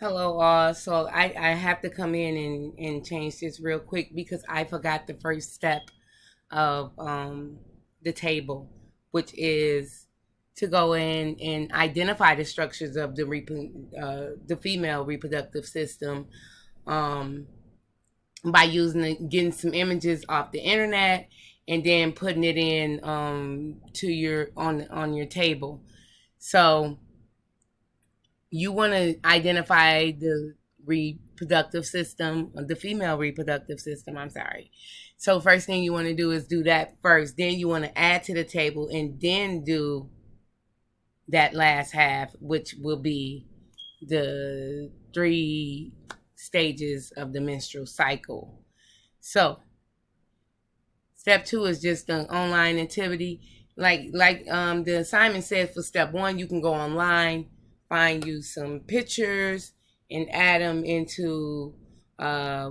Hello, all. So I have to come in and change this real quick because I forgot the first step of the table, which is to go in and identify the structures of the female reproductive system um, by getting some images off the internet and then putting it in to your on your table. So you want to identify the reproductive system, the female reproductive system. I'm sorry. So first thing you want to do is do that first. Then you want to add to the table and then do that last half, which will be the 3 stages of the menstrual cycle. So step 2 is just an online activity. Like the assignment says for step 1, you can go online, find you some pictures, and add them into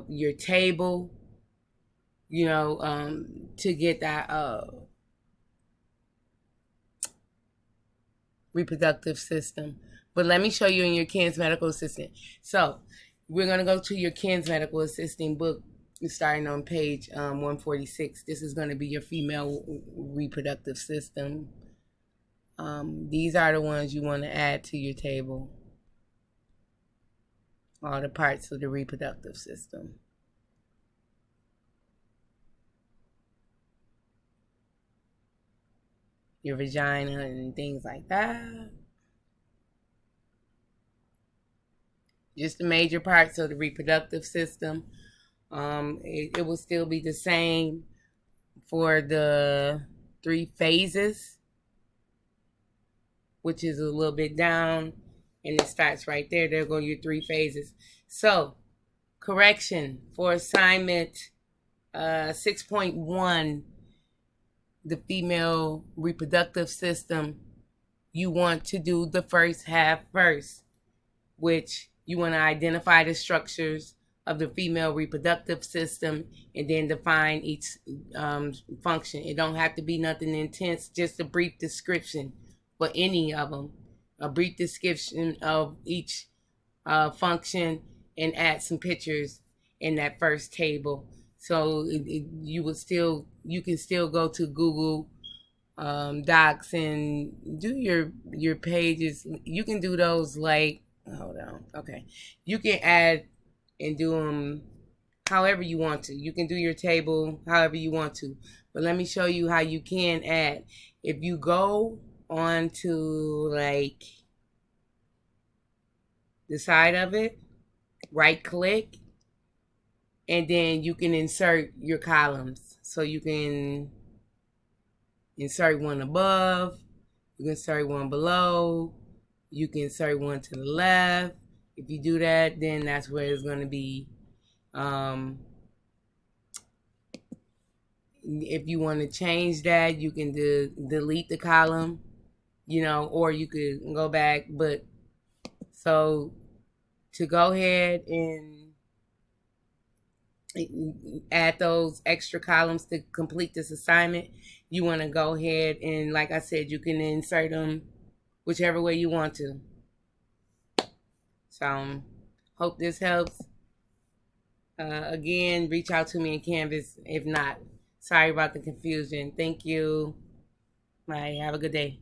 your table. To get that reproductive system. But let me show you in your Ken's Medical Assistant. So we're going to go to your Ken's Medical Assistant book starting on page 146. This is going to be your female reproductive system. These are the ones you want to add to your table. All the parts of the reproductive system. Your vagina and things like that. Just the major parts of the reproductive system. It will still be the same for the 3 phases, which is a little bit down, and it starts right there. There go your 3 phases. So, correction for assignment 6.1, the female reproductive system, you want to do the first half first, which you want to identify the structures of the female reproductive system and then define each function. It don't have to be nothing intense, just a brief description for any of them, a brief description of each function, and add some pictures in that first table. So you can still go to Google Docs and do your pages. You can do those like, hold on, okay. You can add and do them however you want to. You can do your table however you want to. But let me show you how you can add. If you go on to like the side of it, right click, and then you can insert your columns. So you can insert one above, you can insert one below, you can insert one to the left. If you do that, then that's where it's going to be. If you want to change that, you can delete the column, or you could go back. But so to go ahead and add those extra columns to complete this assignment, you want to go ahead and, like I said, you can insert them whichever way you want to. So hope this helps. Again, reach out to me in Canvas. If not, sorry about the confusion. Thank you. Bye. Have a good day.